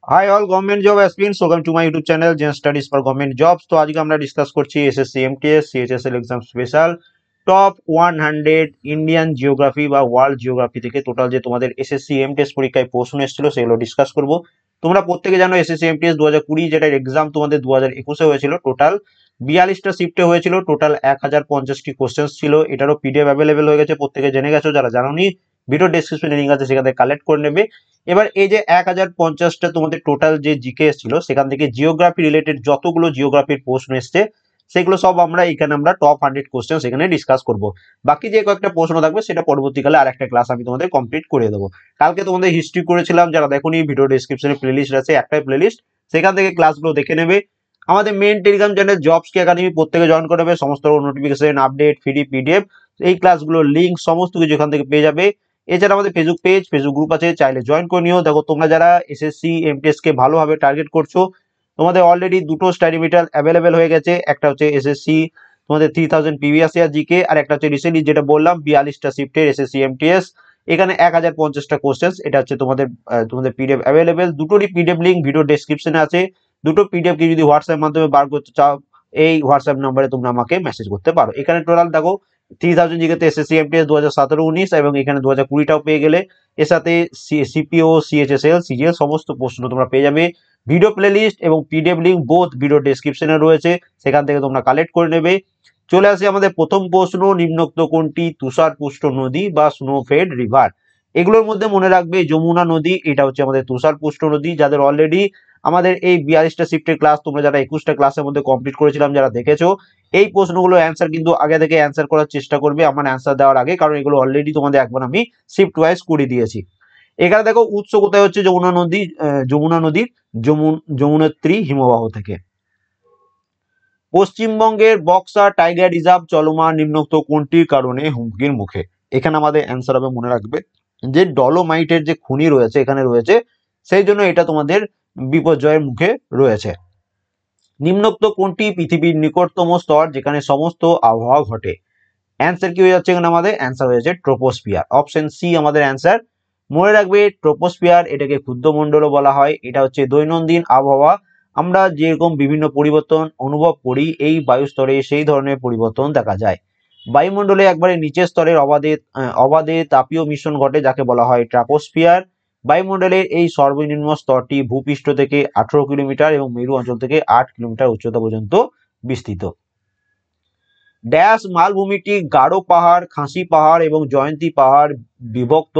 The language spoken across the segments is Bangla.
Hi all government job aspirants welcome to my YouTube channel gen studies for government jobs. तो आज के আমরা ডিসকাস করছি SSC MTS CHSL exam special top 100 Indian geography বা ওয়ার্ল্ড জিওগ্রাফি থেকে টোটাল যে তোমাদের এসএসসি এমটিএস পরীক্ষায় প্রশ্ন এসেছিল সেগুলো ডিসকাস করব। তোমরা প্রত্যেকে জানো এসএসসি এমটিএস 2020 যেটা এক্সাম তোমাদের 2021 এ হয়েছিল, টোটাল 42টা শিফটে হয়েছিল, টোটাল 1050টি কোশ্চেন্স ছিল। এটারও পিডিএফ অ্যাভেলেবেল হয়ে গেছে, প্রত্যেকে জেনে গেছো। যারা জানোনি ভিডিও ডেসক্রিপশনে লিংক আছে, সেখান থেকে কালেক্ট করে নেবে। এবার এই যে 1050টা তোমাদের টোটাল যে জিকে ছিল, সেখান থেকে জিওগ্রাফি রিলেটেড যতগুলো জিওগ্রাফির প্রশ্ন এসছে সেগুলো সব আমরা টপ 100 কোশ্চেন এখানে ডিসকাস করব। বাকি যে কয়েকটা প্রশ্ন থাকবে সেটা পরবর্তীকালে আর একটা ক্লাস আমি তোমাদের কমপ্লিট করে দেবো। কালকে তোমাদের হিস্ট্রি করেছিলাম, যারা দেখোনি ভিডিও ডেসক্রিপশনে প্লেলিস্ট আছে, একটাই প্লেলিস্ট, সেখান থেকে ক্লাসগুলো দেখে নেবে। আমাদের মেন টেলিগ্রাম চ্যানেল জবস কি একাডেমি প্রত্যেকে জয়েন করে নেবে। সমস্ত নোটিফিকেশন, আপডেট, ফ্রি পিডিএফ, এই ক্লাসগুলোর লিঙ্ক সমস্ত কিছু এখান থেকে পেয়ে যাবে। এছাড়া আমাদের ফেসবুক পেজ, ফেসবুক গ্রুপ আছে, চাইলে জয়েন করে নিও। দেখো তোমরা যারা এসএসসি এমটিএস কে ভালোভাবে টার্গেট করছো, তোমাদের অলরেডি দুটো স্টাডি মেটেরিয়াল অ্যাভেলেবেল হয়ে গেছে। একটা হচ্ছে এসএসসি তোমাদের 3000 প্রিভিয়াস ইয়ার জিকে, আর একটা হচ্ছে রিসেন্টলি যেটা বললাম 42টা শিফটের এসএসসি এমটিএস। এখানে 1050টা কোশ্চেন, এটা হচ্ছে তোমাদের পিডিএফ অ্যাভেলেবেল। দুটোরই পিডিএফ লিঙ্ক ভিডিও ডেসক্রিপশনে আছে। দুটো পিডিএফ কে যদি হোয়াটসঅ্যাপ মাধ্যমে বার করতে চাও, এই হোয়াটসঅ্যাপ নম্বরে তোমরা আমাকে মেসেজ করতে পারো। এখানে টোটাল দেখো 3000 জিকেতে এসএসসি এমটিএস 2017-19 এবং এখানে 2020টাও পেয়ে গেলে। এর সাথে সিপিও, সিএইচএসএল, সিজিএল সমস্ত প্রশ্ন তোমরা পেয়ে যাবে। ভিডিও প্লেলিস্ট এবং পিডিএফ লিঙ্ক বোথ ভিডিও ডেসক্রিপশনে রয়েছে, সেখান থেকে তোমরা কালেক্ট করে নেবে। চলে আসে আমাদের প্রথম প্রশ্ন, নিম্নোক্ত কোনটি তুষারপুষ্ট নদী বা স্নোফেড রিভার? এগুলোর মধ্যে মনে রাখবে যমুনা নদী, এটা হচ্ছে আমাদের তুষারপুষ্ট নদী। যাদের অলরেডি আমাদের এই 42টা শিফটের ক্লাস তোমরা যারা 21টা ক্লাসের মধ্যে কমপ্লিট করেছিলাম, যারা দেখেছো, এই প্রশ্নগুলো অ্যান্সার কিন্তু আগে থেকে অ্যান্সার করার চেষ্টা করবে আমার অ্যান্সার দেওয়ার আগে, কারণ এগুলো অলরেডি তোমাদের একবার আমি শিফট ওয়াইজ করে দিয়েছি। এখানে দেখো উৎস কোথায় হচ্ছে যমুনা নদীর যমুনেত্রী হিমবাহ থেকে। পশ্চিমবঙ্গের বক্সা টাইগার রিজার্ভ চলমান নিম্নোক্ত কোনটির কারণে হুমকির মুখে? এখানে আমাদের অ্যান্সার হবে, মনে রাখবে, যে ডলোমাইটের যে খনি রয়েছে এখানে রয়েছে, সেই জন্য এটা তোমাদের বিপর্যয়ের মুখে রয়েছে। নিম্নোক্ত কোনটি পৃথিবীর নিকটতম স্তর যেখানে সমস্ত আবহাওয়া ঘটে? অ্যান্সার কি হয়ে যাচ্ছে এখানে? আমাদের অ্যান্সার হয়ে যাচ্ছে ট্রোপোস্ফিয়ার, অপশন সি আমাদের অ্যান্সার। মনে রাখবে ট্রোপোস্ফিয়ার, এটাকে ক্ষুদ্রমণ্ডলও বলা হয়। এটা হচ্ছে দৈনন্দিন আবহাওয়া, আমরা যেরকম বিভিন্ন পরিবর্তন অনুভব করি এই বায়ুস্তরে সেই ধরনের পরিবর্তন দেখা যায়। বায়ুমণ্ডলে একবারে নিচের স্তরের অবাধে তাপীয় মিশ্রণ ঘটে, যাকে বলা হয় ট্রাপোস্ফিয়ার। বায়ুমণ্ডলের এই সর্বনিম্ন স্তরটি ভূপৃষ্ঠ থেকে 18 কিলোমিটার এবং মেরু অঞ্চল থেকে 8 কিলোমিটার উচ্চতা পর্যন্ত বিস্তৃত। ড্যাশ মালভূমিটি গারো পাহাড়, খাসি পাহাড় এবং জয়ন্তী পাহাড় বিভক্ত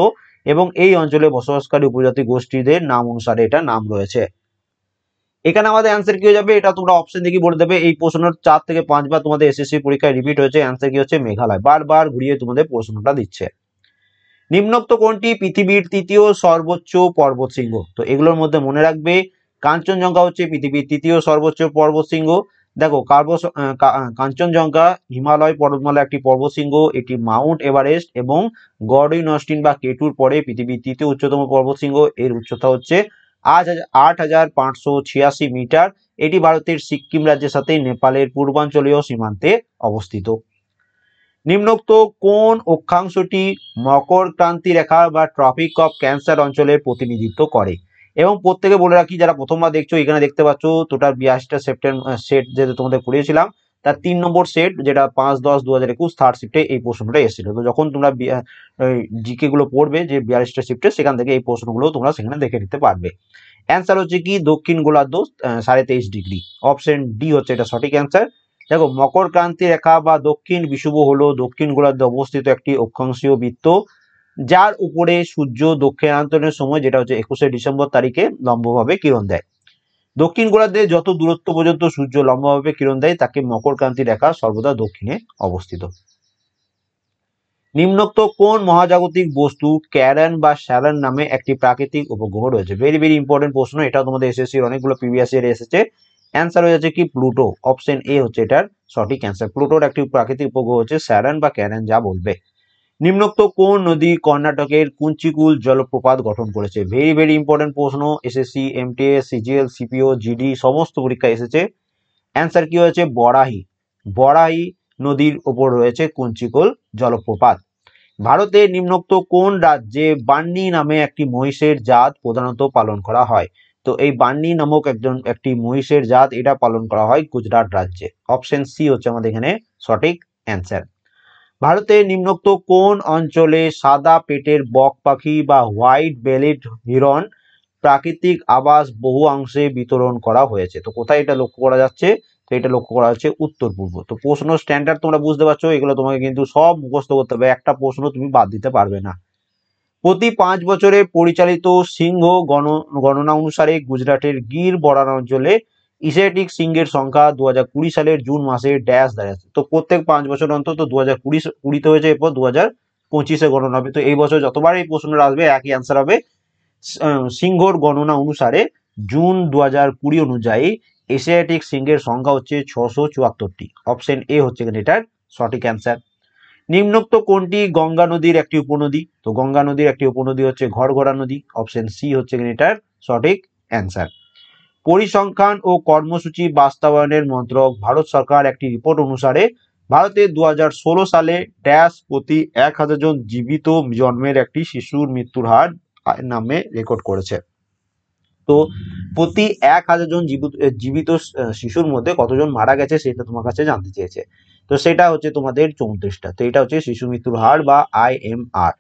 এবং এই অঞ্চলে বসবাসকারী উপজাতি গোষ্ঠীদের নাম অনুসারে এটা নাম রয়েছে। এখানে আমাদের অ্যান্সার কি হয়ে যাবে? এটা তোমরা অপশন দেখে বলে দেবে। এই প্রশ্নের 4 থেকে 5 বার তোমাদের এসএসসি পরীক্ষায় রিপিট হয়েছে। অ্যান্সার কি হচ্ছে? মেঘালয়। বারবার ঘুরিয়ে তোমাদের প্রশ্নটা দিচ্ছে। নিম্নোক্ত কোনটি পৃথিবীর তৃতীয় সর্বোচ্চ পর্বতশৃঙ্গ? তো এগুলোর মধ্যে মনে রাখবে কাঞ্চনজঙ্ঘা হচ্ছে পৃথিবীর তৃতীয় সর্বোচ্চ পর্বতশৃঙ্গ। দেখো কাঞ্চনজঙ্ঘা হিমালয় পর্বতমালা একটি পর্বতশৃঙ্গ, এটি মাউন্ট এভারেস্ট এবং গর্ডন অস্টিন বা কেটুর পরে পৃথিবীর তৃতীয় উচ্চতম পর্বতশৃঙ্গ। এর উচ্চতা হচ্ছে 8586 মিটার। এটি ভারতের সিক্কিম রাজ্যের সাথে নেপালের পূর্বাঞ্চলীয় সীমান্তে অবস্থিত। নিম্নোক্ত কোন অক্ষাংশটি মকর ক্রান্তি রেখা বা ট্রপিক অফ ক্যান্সার অঞ্চলের প্রতিনিধিত্ব করে? এবং প্রত্যেকে বলে রাখি, যারা প্রথমবার দেখছো, এখানে দেখতে পাচ্ছ টোটাল 82টা সেট যেটা তোমাদের করিয়েছিলাম, তার 3 নম্বর সেট, যেটা 5-10-2021 থার্ড শিফটে এই প্রশ্নটা এসেছিল। তো যখন তোমরা জিকে গুলো পড়বে যে 42টা শিফটে, সেখান থেকে এই প্রশ্নগুলো তোমরা সেখানে দেখে নিতে পারবে। অ্যান্সার হচ্ছে কি দক্ষিণ গোলার্ধ 23.5 ডিগ্রি, অপশন ডি হচ্ছে এটা সঠিক অ্যান্সার। দেখো মকর ক্রান্তি রেখা বা দক্ষিণ বিষুব হলো দক্ষিণ গোলার্ধে অবস্থিত একটি অক্ষাংশীয় বৃত্ত, যার উপরে সূর্য দক্ষিণায়নের সময়, যেটা হচ্ছে 21শে ডিসেম্বর তারিখে, লম্বভাবে কিরণ দেয়। দক্ষিণ গোলার্ধে যত দূরত্ব পর্যন্ত সূর্য লম্বভাবে কিরণ দেয় তাকে মকর ক্রান্তি রেখা সর্বদা দক্ষিণে অবস্থিত। নিম্নোক্ত কোন মহাজাগতিক বস্তু ক্যারন বা স্যারন নামে একটি প্রাকৃতিক উপগ্রহ রয়েছে? ভেরি ভেরি ইম্পর্টেন্ট প্রশ্ন, এটা তোমাদের এসএসসির অনেকগুলো প্রিভিয়াস ইয়ারে এসেছে। অ্যান্সার হয়ে যাচ্ছে কি প্লুটো, অপশন এ হচ্ছে এটার সঠিক অ্যান্সার। প্লুটোর একটি প্রাকৃতিক উপগ্রহ হচ্ছে স্যারন বা ক্যারন, যা বলবে। নিম্নোক্ত কোন নদী কর্ণাটকের কুঞ্চিকুল জলপ্রপাত গঠন করেছে? ভেরি ভেরি ইম্পর্টেন্ট প্রশ্ন, SSC MTS CGL CPO GD সমস্ত পরীক্ষা এসেছে। অ্যান্সার কি হয়েছে? বরাহি। বরাহি নদীর উপর রয়েছে কুঞ্চিকুল জলপ্রপাত। ভারতের নিম্নোক্ত কোন রাজ্যে বান্নি নামে একটি মহিষের জাত প্রধানত পালন করা হয়? তো এই বার্নি নামক একটি মহিষের জাত, এটা পালন করা হয় গুজরাট রাজ্যে। অপশন সি হচ্ছে আমাদের এখানে সঠিক অ্যান্সার। ভারতের নিম্নোক্ত কোন অঞ্চলে সাদা পেটের বক পাখি বা হোয়াইট বেলিড হিরন প্রাকৃতিক আবাস বহু অংশে বিতরণ করা হয়েছে? তো কোথায় এটা লক্ষ্য করা যাচ্ছে? তো এটা লক্ষ্য করা হচ্ছে উত্তর পূর্ব। তো প্রশ্ন স্ট্যান্ডার্ড তোমরা বুঝতে পারছো, এগুলো তোমাকে কিন্তু সব মুখস্থ করতে হবে, একটা প্রশ্ন তুমি বাদ দিতে পারবে না। প্রতি 5 বছরে পরিচালিত সিংহ গণনা অনুসারে গুজরাটের গির বনাঞ্চলে এশিয়াটিক সিংহের সংখ্যা 2020 সালের জুন মাসে ড্যাশ দাঁড়াচ্ছে। তো প্রত্যেক 5 বছর অন্তত 2020 হয়েছে, এরপর 2025 গণনা হবে। তো এই বছর যতবার এই প্রশ্নটা আসবে একই অ্যান্সার হবে। সিংহর গণনা অনুসারে জুন 2020 অনুযায়ী এশিয়াটিক সিংহের সংখ্যা হচ্ছে 674টি। অপশন এ হচ্ছে এটার সঠিক অ্যান্সার। নিম্নোক্ত কোনটি গঙ্গা নদীর একটি উপনদী? তো গঙ্গা নদীর একটি উপনদী হচ্ছে ঘড়ঘড়া নদী। অপশন সি হচ্ছে এটার সঠিক অ্যান্সার। পরিসংখ্যান ও কর্মসূচি বাস্তবায়নের মন্ত্রক ভারত সরকার একটি রিপোর্ট অনুসারে ভারতে 2016 সালে ড্যাশ প্রতি 1000 জন জীবিত জন্মের একটি শিশুর মৃত্যুর হার নামে রেকর্ড করেছে। তো প্রতি 1000 জন জীবিত শিশুর মধ্যে কতজন মারা গেছে সেটা তোমার কাছে জানতে চেয়েছে। তো সেটা হচ্ছে তোমাদের 34টা। তো এটা হচ্ছে শিশু মৃত্যুর হার বা IMR।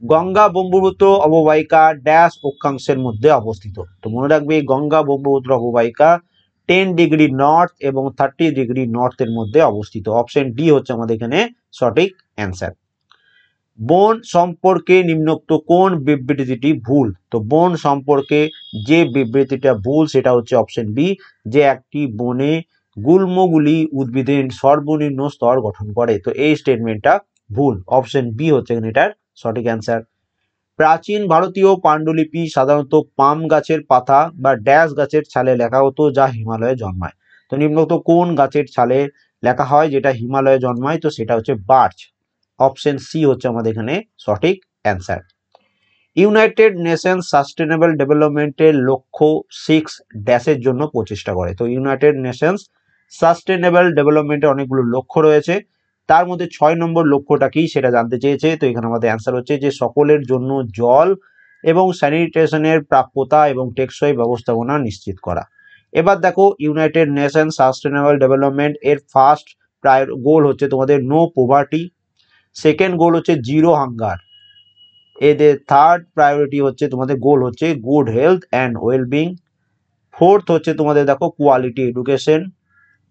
গঙ্গা ব্রহ্মপুত্র অববাহিকা ড্যাশ অক্ষাংশের মধ্যে অবস্থিত? তো মনে রাখবে গঙ্গা ব্রহ্মপুত্র অববাহিকা 10 ডিগ্রি নর্থ এবং 30 ডিগ্রি নর্থের মধ্যে অবস্থিত। অপশন ডি হচ্ছে আমাদের এখানে সঠিক অ্যান্সার। বন সম্পর্কে নিম্নোক্ত কোন বিবৃতিটি ভুল? তো বন সম্পর্কে যে বিবৃতিটা ভুল সেটা হচ্ছে অপশন বি, যে একটি বনে গুল্মগুলি উদ্ভিদের সর্বনিম্ন স্তর গঠন করে। তো এই স্টেটমেন্টটা ভুল। অপশন বি হচ্ছে এটার সঠিক অ্যান্সার। প্রাচীন ভারতীয় পাণ্ডুলিপি সাধারণত পাম গাছের পাতা বা ড্যাশ গাছের ছালে লেখা হতো যা হিমালয়ে জন্মায়? তো নিম্নোক্ত কোন গাছের ছালে লেখা হয় যেটা হিমালয়ে জন্মায়? তো সেটা হচ্ছে বার্চ। অপশন সি হচ্ছে আমাদের এখানে সঠিক অ্যান্সার। ইউনাইটেড নেশনস সাস্টেনেবল ডেভেলপমেন্টের লক্ষ্য 6 ড্যাশের জন্য প্রচেষ্টা করে? তো ইউনাইটেড নেশনস সাস্টেনেবল ডেভেলপমেন্টের অনেকগুলো লক্ষ্য রয়েছে, তার মধ্যে 6 নম্বর লক্ষ্যটা কি সেটা জানতে চেয়েছে। তো এখানে আমাদের অ্যান্সার হচ্ছে যে সকলের জন্য জল এবং স্যানিটেশনের প্রাপ্যতা এবং টেকসই ব্যবস্থাপনা নিশ্চিত করা। এবার দেখো ইউনাইটেড নেশন সাস্টেনেবল ডেভেলপমেন্ট এর ফার্স্ট গোল হচ্ছে তোমাদের নো পভার্টি, সেকেন্ড গোল হচ্ছে জিরো হাঙ্গার, এদের থার্ড প্রায়োরিটি হচ্ছে তোমাদের গোল হচ্ছে good health and wellbeing, fourth হচ্ছে তোমাদের দেখো কোয়ালিটি এডুকেশন,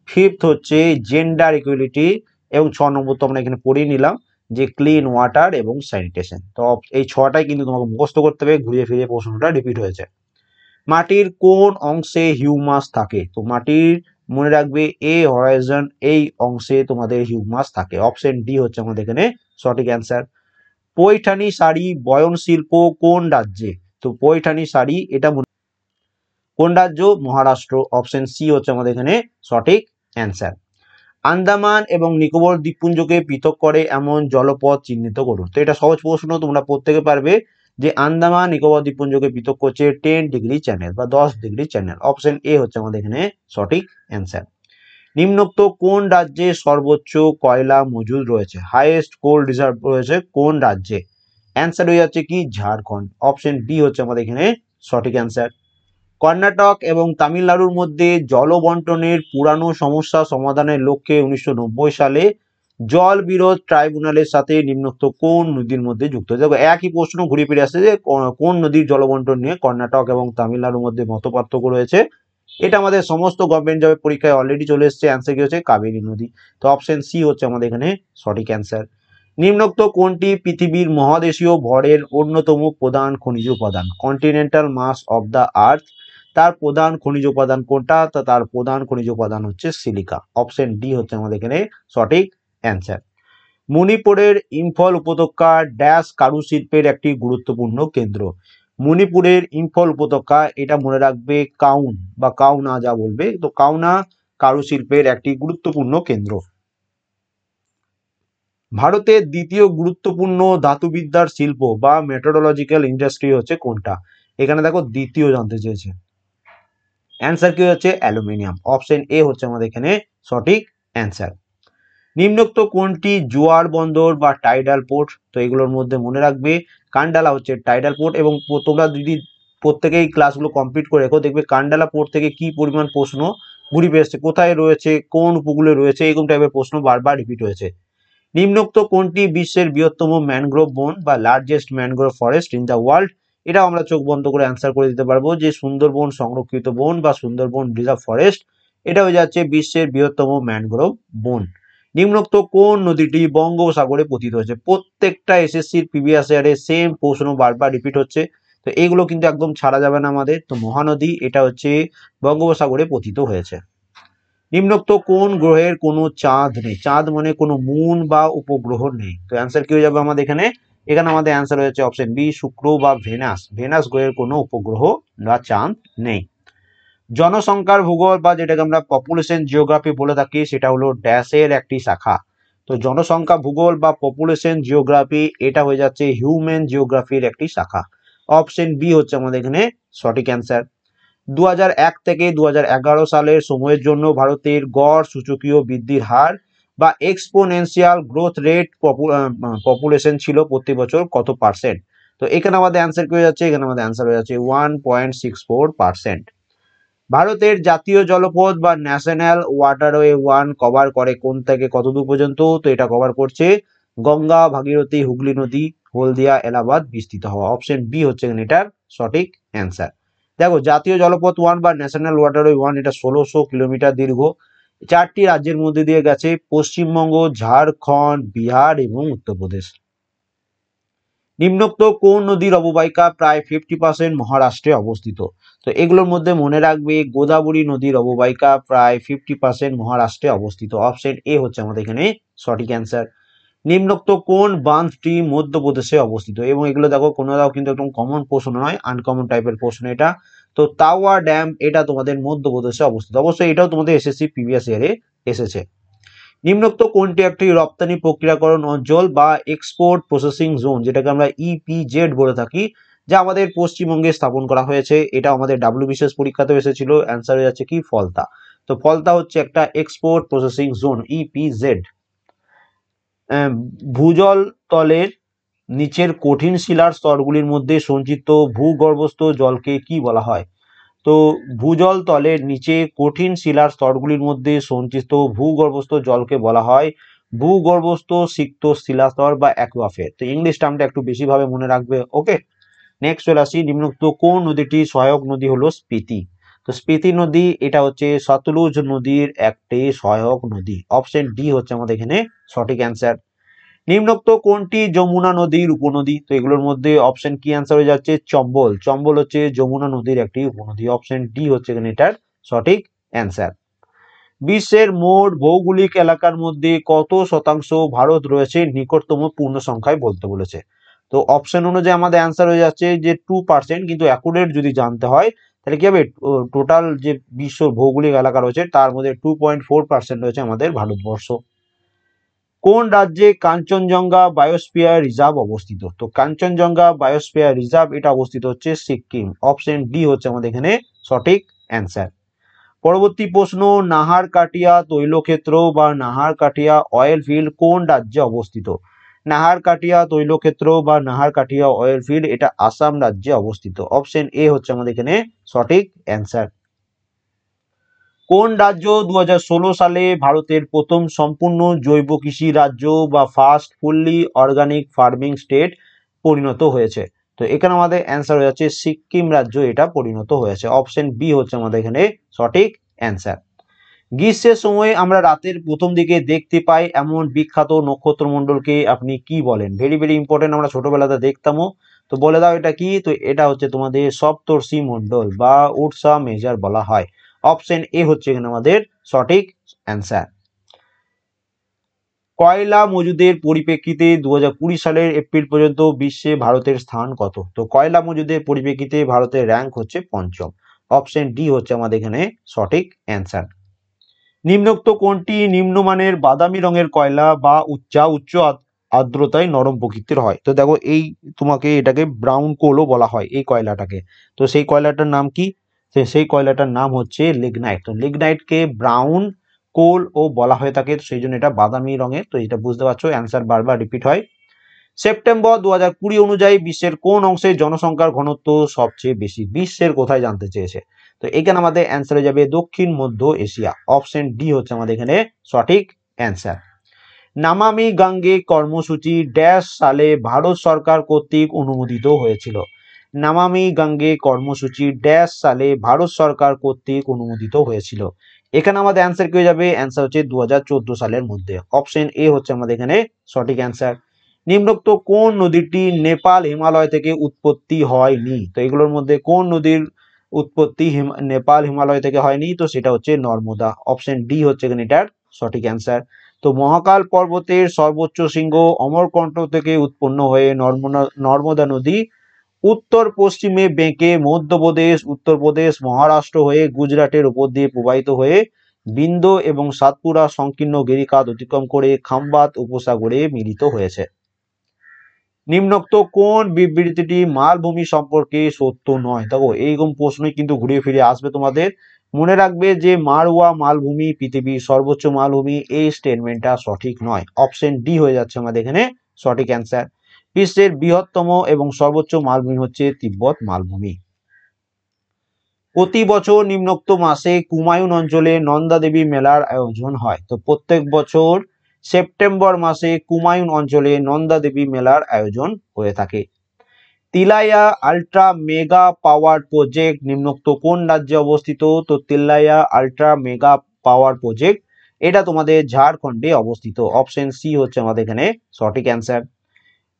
ফিফথ হচ্ছে জেন্ডার ইকুয়ালিটি, এবং 6 নম্বর তো আমরা এখানে পড়িয়ে নিলাম যে ক্লিন ওয়াটার এবং স্যানিটেশন। তো এই 6টাই কিন্তু তোমাকে মুখস্থ করতে হবে, ঘুরিয়ে ফিরিয়ে প্রশ্নটা রিপিট হয়েছে। মাটির কোন অংশে হিউমাস থাকে? তো মাটির মনে রাখবে এ হরাইজন এই অংশে তোমাদের হিউমাস থাকে। অপশন ডি হচ্ছে আমাদের এখানে সঠিক অ্যান্সার। পৈঠানি শাড়ি বয়ন শিল্প কোন রাজ্যে? তো পৈঠানি শাড়ি এটা কোন রাজ্য? মহারাষ্ট্র। অপশন সি হচ্ছে আমাদের এখানে সঠিক অ্যান্সার। আন্দামান এবং নিকোবর দ্বীপপুঞ্জকে পৃথক করে এমন জলপথ চিহ্নিত করুন। তো এটা সহজ প্রশ্ন, তোমরা প্রত্যেকে পারবে যে আন্দামান নিকোবর দ্বীপপুঞ্জকে পৃথক করছে 10 ডিগ্রি চ্যানেল বা 10 ডিগ্রি চ্যানেল। অপশন এ হচ্ছে আমাদের এখানে সঠিক অ্যান্সার। নিম্নোক্ত কোন রাজ্যে সর্বোচ্চ কয়লা মজুদ রয়েছে? হাইয়েস্ট কোল রিজার্ভ রয়েছে কোন রাজ্যে? অ্যান্সার হয়ে যাচ্ছে কি ঝাড়খণ্ড। অপশন বি হচ্ছে আমাদের এখানে সঠিক অ্যান্সার। কর্ণাটক এবং তামিলনাড়ুর মধ্যে জল বন্টনের পুরানো সমস্যা সমাধানের লক্ষ্যে 1990 সালে জল বিরোধ ট্রাইব্যুনালের সাথে নিম্নোক্ত কোন নদীর মধ্যে যুক্ত? দেখো একই প্রশ্ন ঘুরে ফিরে আসছে যে কোন নদীর জল বন্টন নিয়ে কর্ণাটক এবং তামিলনাড়ুর মধ্যে মতপার্থক্য রয়েছে। এটা আমাদের সমস্ত গভর্নমেন্ট জবের পরীক্ষায় অলরেডি চলে এসেছে। অ্যান্সার কি হচ্ছে কাবেরী নদী। তো অপশন সি হচ্ছে আমাদের এখানে সঠিক অ্যান্সার। নিম্নোক্ত কোনটি পৃথিবীর মহাদেশীয় ভরের অন্যতম প্রধান খনিজ উপাদান? Continental mass of the earth, তার প্রধান খনিজ উপাদান কোনটা? তার প্রধান খনিজ উপাদান হচ্ছে সিলিকা। অপশন ডি হচ্ছে আমাদের এখানে সঠিক অ্যান্সার। মণিপুরের ইম্ফল উপত্যকা ড্যাশ কারুশিল্পের একটি গুরুত্বপূর্ণ কেন্দ্র? মণিপুরের ইম্ফল উপত্যকা এটা মনে রাখবে কাউন বা কাউনা যা বলবে, তো কাউনা কারুশিল্পের একটি গুরুত্বপূর্ণ কেন্দ্র। ভারতের দ্বিতীয় গুরুত্বপূর্ণ ধাতুবিদ্যার শিল্প বা মেট্রোলজিক্যাল ইন্ডাস্ট্রি হচ্ছে কোনটা? এখানে দেখো দ্বিতীয় জানতে চেয়েছে। অ্যান্সার কি হচ্ছে অ্যালুমিনিয়াম। অপশন এ হচ্ছে আমাদের এখানে সঠিক অ্যান্সার। নিম্নোক্ত কোনটি জোয়ার বন্দর বা টাইডাল পোর্ট? তো এগুলোর মধ্যে মনে রাখবে কান্ডালা হচ্ছে টাইডাল পোর্ট, এবং তোমরা যদি প্রত্যেকেই ক্লাসগুলো কমপ্লিট করে রেখো, দেখবে কান্ডালা পোর্ট থেকে কি পরিমাণ প্রশ্ন ঘুরে এসছে, কোথায় রয়েছে, কোন উপকূলে রয়েছে, এরকম টাইপের প্রশ্ন বারবার রিপিট হয়েছে। নিম্নোক্ত কোনটি বিশ্বের বৃহত্তম ম্যানগ্রোভ বন বা largest mangrove forest in the world? এটাও আমরা চোখ বন্ধ করে অ্যান্সার করে দিতে পারবো যে সুন্দরবন সংরক্ষিত বন বা সুন্দরবন রিজার্ভ ফরেস্ট, এটা হয়ে যাচ্ছে বিশ্বের বৃহত্তম ম্যানগ্রোভ বন। নিম্নোক্ত কোন নদীটি বঙ্গোপসাগরে পতিত হয়েছে? প্রত্যেকটা এসএসসির প্রিভিয়াস ইয়ারে সেম প্রশ্ন বারবার রিপিট হচ্ছে, তো এইগুলো কিন্তু একদম ছাড়া যাবে না আমাদের। তো মহানদী এটা হচ্ছে বঙ্গোপসাগরে পতিত হয়েছে। নিম্নোক্ত কোন গ্রহের কোনো চাঁদ নেই? চাঁদ মানে কোনো মুন বা উপগ্রহ নেই। তো অ্যান্সার কি হয়ে যাবে আমাদের এখানে? এখানে আমাদের অ্যান্সার হয়েছে অপশন বি, শুক্র বা ভেনাস। ভেনাস গ্রহের কোনো উপগ্রহ বা চাঁদ নেই। জনসংখ্যার ভূগোল বা যেটাকে আমরা পপুলেশন জিওগ্রাফি বলে থাকি, সেটা হলো ড্যাশের একটি শাখা। তো জনসংখ্যা ভূগোল বা পপুলেশন জিওগ্রাফি এটা হয়ে যাচ্ছে হিউম্যান জিওগ্রাফির একটি শাখা। অপশন বি হচ্ছে আমাদের এখানে সঠিক অ্যান্সার। 2001 থেকে 2011 সালের সময়ের জন্য ভারতের গড় সূচকীয় বৃদ্ধির হার বা এক্সপোনেনশিয়াল গ্রোথ রেট পপুলেশন ছিল প্রতি বছর কত পার্সেন্ট? তো এখানে আমাদের অ্যান্সার কি হয়ে যাচ্ছে? এখানে আমাদের অ্যান্সার হয়ে যাচ্ছে 1.64%। ভারতের জাতীয় জলপথ বা ন্যাশনাল ওয়াটারওয়ে ওয়ান কভার করে কোন থেকে কত দূর পর্যন্ত? তো এটা কভার করছে গঙ্গা, ভাগীরথী, হুগলি নদী, হলদিয়া, এলাহাবাদ, বিস্তৃত হওয়া। অপশন বি হচ্ছে এটার সঠিক অ্যান্সার। দেখো, জাতীয় জলপথ ওয়ান বা ন্যাশনাল ওয়াটারওয়ে ওয়ান এটা 1600 কিলোমিটার দীর্ঘ, 4টি রাজ্যের মধ্যে দিয়ে গেছে, পশ্চিমবঙ্গ, ঝাড়খণ্ড, বিহার এবং উত্তরপ্রদেশ। নিম্নোক্ত কোন নদীর অববাহিকা প্রায় 50% মহারাষ্ট্রে অবস্থিত? তো এগুলোর মধ্যে মনে রাখবে গোদাবরী নদীর অববাহিকা প্রায় 50% মহারাষ্ট্রে অবস্থিত। অপশন এ হচ্ছে আমাদের এখানে সঠিক অ্যান্সার। নিম্নোক্ত কোন বাঁধটি মধ্যপ্রদেশে অবস্থিত? এবং এগুলো দেখো কোনোটাও কিন্তু একদম কমন প্রশ্ন নয়, আনকমন টাইপের প্রশ্ন এটা। তো তাওয়া ড্যাম এটা তোমাদের মধ্যপ্রদেশে অবস্থিত, অবশ্যই এটাও তোমাদের এসএসসি প্রিভিয়াস ইয়ারে এসেছে। নিম্নোক্ত কোনটি একটি রপ্তানি প্রক্রিয়াকরণ অঞ্চল বা এক্সপোর্ট প্রসেসিং জোন, যেটাকে আমরা ইপিজেড বলে থাকি, যা আমাদের পশ্চিমবঙ্গে স্থাপন করা হয়েছে? এটা আমাদের ডাব্লিউবিসিএস পরীক্ষাতেও এসেছিল। অ্যান্সার হয়ে যাচ্ছে কি ফলতা। তো ফলতা হচ্ছে একটা export processing zone, EPZ. Bhujbal তলের নিচের কঠিন শিলার স্তরগুলির মধ্যে সঞ্চিত ভূগর্ভস্থ জলকে কি বলা হয়? তো ভূজল তলের নিচে কঠিন শিলার স্তরগুলির মধ্যে সঞ্চিত ভূগর্ভস্থ জলকে বলা হয় ভূগর্ভস্থ সিক্ত শিলাস্তর বা অ্যাকুয়াফার। তো ইংলিশ টার্মটা একটু বেশি ভাবে মনে রাখবে। ওকে, নেক্সট চলে আসি। নিম্নোক্ত কোন নদীটি সহায়ক নদী হলো স্পিতি? তো স্পিতি নদী এটা হচ্ছে সতলুজ নদীর একটি সহায়ক নদী। অপশন ডি হচ্ছে আমাদের এখানে সঠিক অ্যান্সার। নিম্নোক্ত কোনটি যমুনা নদীর উপনদী? তো এগুলোর মধ্যে অপশন কি অ্যান্সার হয়ে যাচ্ছে চম্বল। চম্বল হচ্ছে যমুনা নদীর একটি উপনদী। অপশন ডি হচ্ছে এখানে এটার সঠিক অ্যান্সার। বিশ্বের মোট ভৌগোলিক এলাকার মধ্যে কত শতাংশ ভারত রয়েছে নিকটতম পূর্ণ সংখ্যায় বলতে বলেছে? তো অপশন অনুযায়ী আমাদের অ্যান্সার হয়ে যাচ্ছে যে 2%, কিন্তু অ্যাকুরেট যদি জানতে হয় তাহলে কি হবে, টোটাল যে বিশ্ব ভৌগোলিক এলাকা রয়েছে তার মধ্যে 2.4% রয়েছে আমাদের ভারতবর্ষ। কোন রাজ্যে কাঞ্চনজঙ্ঘা বায়োস্ফিয়ার রিজার্ভ অবস্থিত? তো কাঞ্চনজঙ্ঘা বায়োস্ফিয়ার রিজার্ভ এটা অবস্থিত হচ্ছে সিকিম। অপশন ডি হচ্ছে আমাদের এখানে সঠিক অ্যান্সার। পরবর্তী প্রশ্ন, নাহারকাটিয়া তৈলক্ষেত্র বা নাহারকাটিয়া অয়েল ফিল্ড কোন রাজ্যে অবস্থিত? নাহারকাটিয়া তৈলক্ষেত্র বা নাহারকাটিয়া অয়েল ফিল্ড এটা আসাম রাজ্যে অবস্থিত। অপশন এ হচ্ছে আমাদের এখানে সঠিক অ্যান্সার। কোন রাজ্য 2016 সালে ভারতের প্রথম সম্পূর্ণ জৈব কৃষি রাজ্য বা first fully organic farming state পরিণত হয়েছে? তো এখানে আমাদের অ্যান্সার হয়ে যাচ্ছে সিকিম রাজ্য এটা পরিণত হয়েছে। অপশন বি হচ্ছে আমাদের এখানে সঠিক অ্যান্সার। গ্রীষ্মের সময় আমরা রাতের প্রথম দিকে দেখতে পাই এমন বিখ্যাত নক্ষত্রমণ্ডলকে আপনি কি বলেন? ভেরি ভেরি ইম্পর্টেন্ট, আমরা ছোটবেলাতে দেখতামও। তো বলে দাও এটা কি? তো এটা হচ্ছে তোমাদের সপ্তর্ষি মণ্ডল বা উর্সা মেজর বলা হয়। অপশন এ হচ্ছে এখানে আমাদের সঠিক অ্যান্সার। কয়লা মজুদের পরিপ্রেক্ষিতে 2020 সালের এপ্রিল পর্যন্ত বিশ্বে ভারতের স্থান কত? তো কয়লা মজুদের পরিপ্রেক্ষিতে ভারতের র্যাঙ্ক হচ্ছে পঞ্চম। অপশন ডি হচ্ছে আমাদের এখানে সঠিক অ্যান্সার। নিম্নোক্ত কোনটি নিম্নমানের বাদামি রঙের কয়লা বা উচ্চ আর্দ্রতায় নরম প্রকৃতির হয়? তো দেখো, এই তোমাকে এটাকে ব্রাউন কোলও বলা হয় এই কয়লাটাকে। তো সেই কয়লাটার নাম কি? সেই কয়লাটার নাম হচ্ছে লিগনাইট। তো লিগনাইটকে ব্রাউন কোল ও বলা হয়ে থাকে, সেই জন্য এটা বাদামি রঙের। তো এটা বুঝতে পারছো, অ্যান্সার বারবার রিপিট হয়। সেপ্টেম্বর 2020 অনুযায়ী বিশ্বের কোন অংশে জনসংখ্যার ঘনত্ব সবচেয়ে বেশি? বিশ্বের কোথায় জানতে চেয়েছে। তো এখানে আমাদের অ্যান্সার হয়ে যাবে দক্ষিণ মধ্য এশিয়া। অপশন ডি হচ্ছে আমাদের এখানে সঠিক অ্যান্সার। নামামি গঙ্গে কর্মসূচি ড্যাশ সালে ভারত সরকার কর্তৃক অনুমোদিত হয়েছিল। নামামি গঙ্গে কর্মসূচি ড্যাশ সালে ভারত সরকার কর্তৃক অনুমোদিত হয়েছিল। এখানে আমাদের অ্যান্সার কি হয়ে যাবে? অ্যান্সার হচ্ছে 2014 সালের মধ্যে। অপশন এ হচ্ছে আমাদের এখানে সঠিক অ্যান্সার। নিম্নোক্ত কোন নদীটি নেপাল হিমালয় থেকে উৎপত্তি হয়নি? তো এগুলোর মধ্যে কোন নদীর উৎপত্তি নেপাল হিমালয় থেকে হয়নি? তো সেটা হচ্ছে নর্মদা। অপশন ডি হচ্ছে এখানে এটার সঠিক অ্যান্সার। তো মহাকাল পর্বতের সর্বোচ্চ শৃঙ্গ অমরকণ্টক থেকে উৎপন্ন হয়ে নর্মদা নদী উত্তর পশ্চিমে বেঁকে মধ্যপ্রদেশ, উত্তরপ্রদেশ, মহারাষ্ট্র হয়ে গুজরাটের উপর দিয়ে প্রবাহিত হয়ে বিন্ধ্য এবং সাতপুরা সংকীর্ণ গিরিখাত অতিক্রম করে খাম্বাত উপসাগরে মিলিত হয়েছে। নিম্নোক্ত কোন বিবৃতিটি মালভূমি সম্পর্কে সত্য নয়? দেখো এইরকম প্রশ্নই কিন্তু ঘুরে ফিরে আসবে তোমাদের। মনে রাখবে যে মারওয়া মালভূমি পৃথিবীর সর্বোচ্চ মালভূমি, এই স্টেটমেন্টটা সঠিক নয়। অপশন ডি হয়ে যাচ্ছে আমাদের এখানে সঠিক অ্যান্সার। বিশ্বের বৃহত্তম এবং সর্বোচ্চ মালভূমি হচ্ছে তিব্বত মালভূমি। প্রতি বছর নিম্নোক্ত মাসে কুমায়ুন অঞ্চলে নন্দা দেবী মেলার আয়োজন হয়। তো প্রত্যেক বছর সেপ্টেম্বর মাসে কুমায়ুন অঞ্চলে নন্দা দেবী মেলার আয়োজন হয়ে থাকে। তিলাইয়া আল্ট্রা মেগা পাওয়ার প্রজেক্ট নিম্নোক্ত কোন রাজ্যে অবস্থিত? তো তিলাইয়া আল্ট্রা মেগা পাওয়ার প্রজেক্ট এটা তোমাদের ঝাড়খণ্ডে অবস্থিত। অপশন সি হচ্ছে আমাদের এখানে সঠিক অ্যান্সার।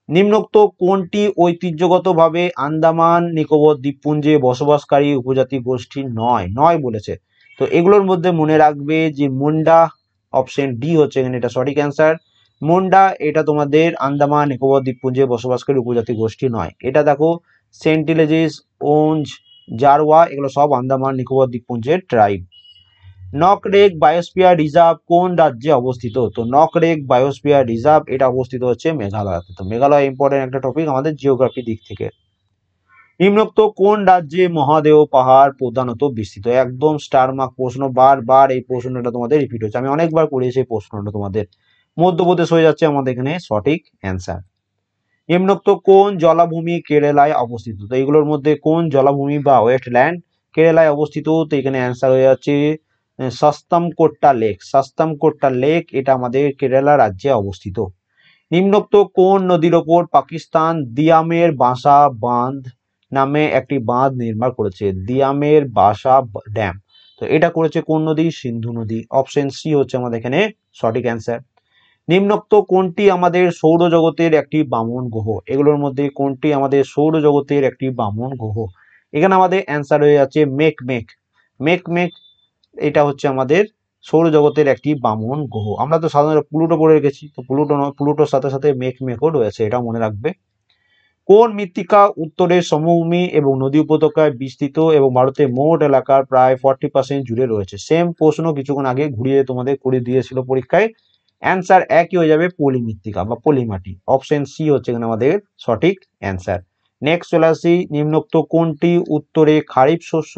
নিম্নোক্ত কোনটি ঐতিহ্যগতভাবে আন্দামান নিকোবর দ্বীপপুঞ্জে বসবাসকারী উপজাতি গোষ্ঠী নয়? নয় বলেছে। তো এগুলোর মধ্যে মনে রাখবে যে মুন্ডা। অপশন ডি হচ্ছে এখানে এটা সঠিক অ্যান্সার। মুন্ডা এটা তোমাদের আন্দামান নিকোবর দ্বীপপুঞ্জে বসবাসকারী উপজাতি গোষ্ঠী নয়। এটা দেখো সেন্টিলেজিস, ওঞ্জ, জারওয়া এগুলো সব আন্দামান নিকোবর দ্বীপপুঞ্জের ট্রাইব। নকরেক বায়োস্ফিয়ার রিজার্ভ কোন রাজ্যে অবস্থিত? তো নকরেক বায়োস্ফিয়ার রিজার্ভ এটা অবস্থিত হচ্ছে মেঘালয়তে। তো মেঘালয় ইম্পর্টেন্ট একটা টপিক আমাদের জিওগ্রাফি দিক থেকে। নিম্নোক্ত কোন রাজ্যে মহাদেও পাহাড় প্রধানত বিস্তৃত? একদম স্টার মার্ক প্রশ্ন, বারবার এই প্রশ্নটা তোমাদের রিপিট হচ্ছে, আমি অনেকবার করেছি এই প্রশ্নটা তোমাদের। মধ্যপ্রদেশ হয়ে যাচ্ছে আমাদের এখানে সঠিক অ্যান্সার। নিম্নোক্ত কোন জলাভূমি কেরালায় অবস্থিত? তো এগুলোর মধ্যে কোন জলাভূমি বা ওয়েস্টল্যান্ড কেরালায় অবস্থিত? তো এখানে অ্যান্সার হয়ে যাচ্ছে সাস্তামকোট্টা লেক। সাস্তামকোট্টা লেক এটা আমাদের কেরালা রাজ্যে অবস্থিত। নিম্নোক্ত কোন নদীর ওপর পাকিস্তান দিয়ামের বাসা বাঁধ নামে একটি বাঁধ নির্মাণ করেছে? দিয়ামের বাসা ড্যাম। তো এটা করেছে কোন নদী? সিন্ধু নদী। অপশন সি হচ্ছে আমাদের এখানে সঠিক অ্যান্সার। নিম্নোক্ত কোনটি আমাদের সৌরজগতের একটি বামন গ্রহ? এগুলোর মধ্যে কোনটি আমাদের সৌরজগতের একটি বামন গ্রহ? এখানে আমাদের অ্যান্সার হয়ে যাচ্ছে মেকমেক। মেকমেক এটা হচ্ছে আমাদের সৌরজগতের একটি বামন গ্রহ। আমরা তো সাধারণত প্লুটো পড়ে রেখেছি, তো প্লুটো নয়, প্লুটোর সাথে সাথে মেকমেকও রয়েছে, এটা মনে রাখবে। কোন মৃত্তিকা উত্তরের সমভূমি এবং নদী উপত্যকায় বিস্তৃত এবং ভারতের মোট এলাকার প্রায় 40% জুড়ে রয়েছে? সেম প্রশ্ন কিছুক্ষণ আগে ঘুরিয়ে তোমাদের করে দিয়েছিল পরীক্ষায়। অ্যান্সার একই হয়ে যাবে, পলি মৃত্তিকা বা পলি মাটি। অপশন সি হচ্ছে এখানে আমাদের সঠিক অ্যান্সার। নেক্সট চলে আসি, নিম্নোক্ত কোনটি উত্তরে খারিফ শস্য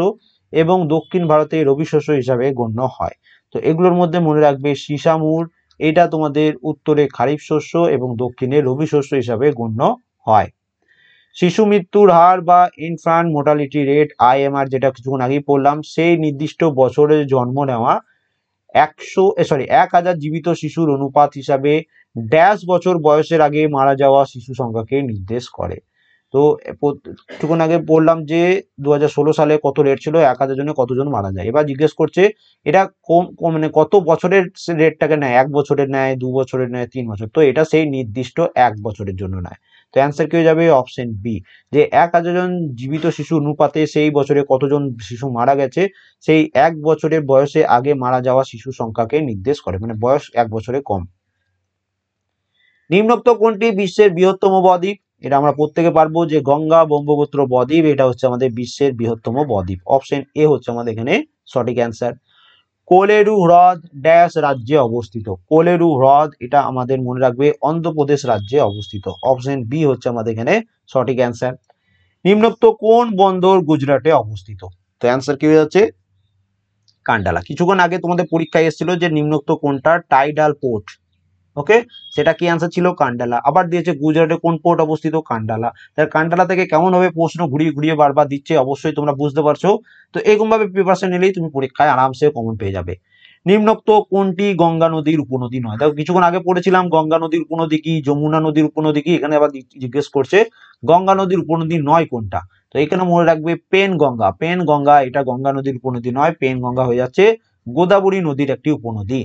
এবং দক্ষিণ ভারতে রবি শস্য হিসাবে গণ্য হয়? তো এগুলোর মধ্যে মনে রাখবে সিসামুর এটা তোমাদের উত্তরে খারিফ শস্য এবং দক্ষিণে রবি শস্য হিসাবে গণ্য হয়। শিশু মৃত্যুর হার বা ইনফ্যান্ট মোর্টালিটি রেট আইএমআর যেটা কিছুক্ষণ আগেই পড়লাম, সেই নির্দিষ্ট বছরে জন্ম নেওয়া 1000 জীবিত শিশুর অনুপাত হিসাবে ড্যাশ বছর বয়সের আগে মারা যাওয়া শিশু সংখ্যাকে নির্দেশ করে। তো কিছুক্ষণ আগে বললাম যে 2016 সালে কত রেট ছিল, 1000 জনে কতজন মারা যায়। এবার জিজ্ঞেস করছে এটা মানে কত বছরের রেটটাকে নেয়, 1 বছরের নেয়, 2 বছরের নেয়, 3 বছর। তো এটা সেই নির্দিষ্ট 1 বছরের জন্য নেয়। তো অ্যান্সার কি হয়ে যাবে? অপশন বি, যে 1000 জন জীবিত শিশু অনুপাতে সেই বছরে কতজন শিশু মারা গেছে, সেই 1 বছরের বয়সে আগে মারা যাওয়া শিশু সংখ্যাকে নির্দেশ করে, মানে বয়স 1 বছরের কম। নিম্নোক্ত কোনটি বিশ্বের বৃহত্তম বদ্বীপ? এটা আমরা প্রত্যেকে পারবো যে গঙ্গা ব্রহ্মপুত্র বদ্বীপ এটা হচ্ছে আমাদের বিশ্বের বৃহত্তম বদ্বীপ। অপশন এ হচ্ছে আমাদের এখানে সঠিক অ্যান্সার। কোলেরু হ্রদ ড্যাশ রাজ্যে অবস্থিত? কোলেরু হ্রদ এটা আমাদের মনে রাখবে অন্ধ্রপ্রদেশ রাজ্যে অবস্থিত। অপশন বি হচ্ছে আমাদের এখানে সঠিক অ্যান্সার। নিম্নোক্ত কোন বন্দর গুজরাটে অবস্থিত? তো অ্যান্সার কি হয়ে যাচ্ছে? কান্ডালা। কিছুক্ষণ আগে তোমাদের পরীক্ষায় এসেছিল যে নিম্নোক্ত কোনটা টাইডাল পোর্ট, ওকে, সেটা কি অ্যান্সার ছিল? কান্ডালা। আবার দিয়েছে গুজরাটে কোন পোর্ট অবস্থিত? কান্ডালা। তার কান্ডালা থেকে কেমন ভাবে প্রশ্ন ঘুরিয়ে ঘুরিয়ে বারবার দিচ্ছে অবশ্যই তোমরা বুঝতে পারছো। তো এরকম ভাবে প্রিপারেশন নিলেই তুমি পরীক্ষায় আরামসে কমন পেয়ে যাবে। নিম্নোক্ত কোনটি গঙ্গা নদীর উপনদী নয়? দেখো কিছুক্ষণ আগে পড়েছিলাম গঙ্গা নদীর উপনদী কি, যমুনা নদীর উপনদী কি, এখানে আবার জিজ্ঞেস করছে গঙ্গা নদীর উপনদী নয় কোনটা। তো এখানে মনে রাখবে পেন গঙ্গা, পেন গঙ্গা, এটা গঙ্গা নদীর উপনদী নয়, পেন গঙ্গা হয়ে যাচ্ছে গোদাবরী নদীর একটি উপনদী।